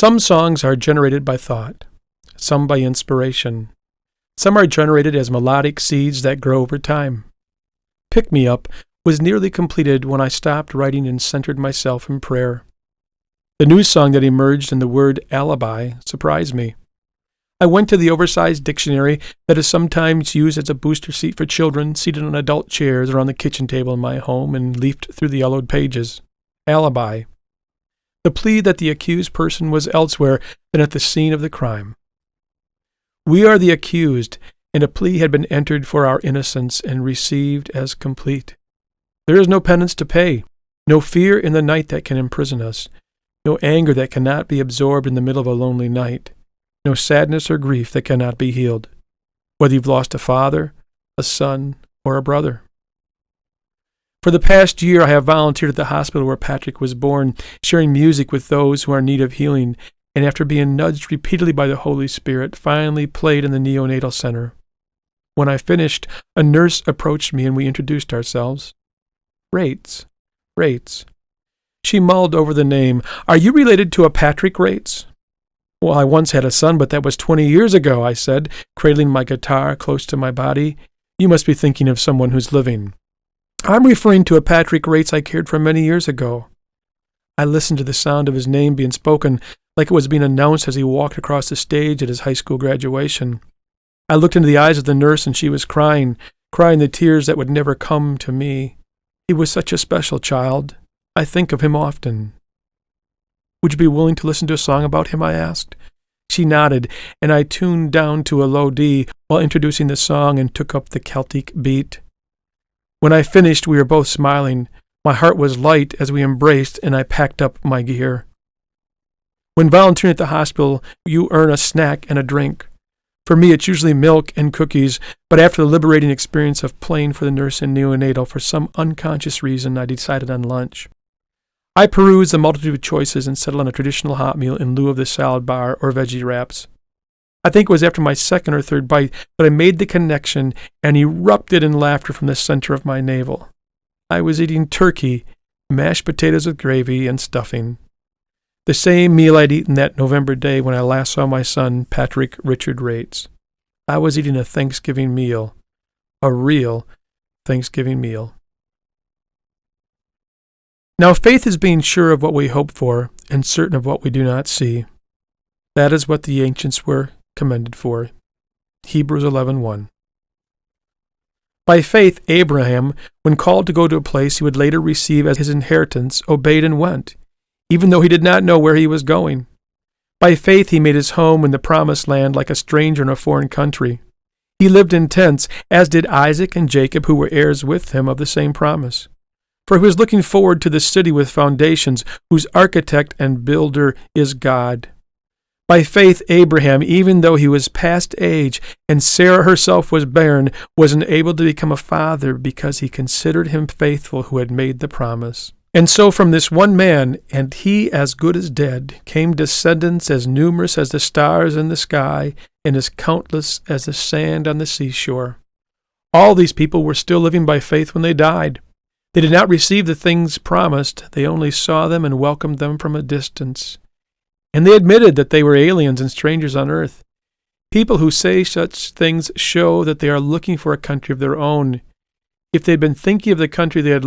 Some songs are generated by thought, some by inspiration. Some are generated as melodic seeds that grow over time. Pick Me Up was nearly completed when I stopped writing and centered myself in prayer. The new song that emerged in the word alibi surprised me. I went to the oversized dictionary that is sometimes used as a booster seat for children seated on adult chairs around the kitchen table in my home and leafed through the yellowed pages. Alibi. The plea that the accused person was elsewhere than at the scene of the crime. We are the accused, and a plea had been entered for our innocence and received as complete. There is no penance to pay, no fear in the night that can imprison us, no anger that cannot be absorbed in the middle of a lonely night, no sadness or grief that cannot be healed, whether you've lost a father, a son, or a brother. For the past year, I have volunteered at the hospital where Patrick was born, sharing music with those who are in need of healing, and after being nudged repeatedly by the Holy Spirit, finally played in the neonatal center. When I finished, a nurse approached me and we introduced ourselves. Raetz. She mulled over the name. Are you related to a Patrick Raetz? Well, I once had a son, but that was 20 years ago, I said, cradling my guitar close to my body. You must be thinking of someone who's living. I'm referring to a Patrick Raetz I cared for many years ago. I listened to the sound of his name being spoken like it was being announced as he walked across the stage at his high school graduation. I looked into the eyes of the nurse and she was crying the tears that would never come to me. He was such a special child. I think of him often. Would you be willing to listen to a song about him, I asked. She nodded, and I tuned down to a low D while introducing the song and took up the Celtic beat. When I finished, we were both smiling. My heart was light as we embraced, and I packed up my gear. When volunteering at the hospital, you earn a snack and a drink. For me, it's usually milk and cookies, but after the liberating experience of playing for the nurse in neonatal, for some unconscious reason, I decided on lunch. I perused the multitude of choices and settled on a traditional hot meal in lieu of the salad bar or veggie wraps. I think it was after my second or third bite that I made the connection and erupted in laughter from the center of my navel. I was eating turkey, mashed potatoes with gravy, and stuffing. The same meal I'd eaten that November day when I last saw my son, Patrick Richard Raetz. I was eating a Thanksgiving meal, a real Thanksgiving meal. Now faith is being sure of what we hope for and certain of what we do not see. That is what the ancients were commended for. Hebrews 11:1. By faith, Abraham, when called to go to a place he would later receive as his inheritance, obeyed and went, even though he did not know where he was going. By faith he made his home in the promised land like a stranger in a foreign country. He lived in tents, as did Isaac and Jacob, who were heirs with him of the same promise. For he was looking forward to the city with foundations, whose architect and builder is God. By faith Abraham, even though he was past age, and Sarah herself was barren, was enabled to become a father because he considered him faithful who had made the promise. And so from this one man, and he as good as dead, came descendants as numerous as the stars in the sky, and as countless as the sand on the seashore. All these people were still living by faith when they died. They did not receive the things promised, they only saw them and welcomed them from a distance. And they admitted that they were aliens and strangers on earth. People who say such things show that they are looking for a country of their own. If they had been thinking of the country they had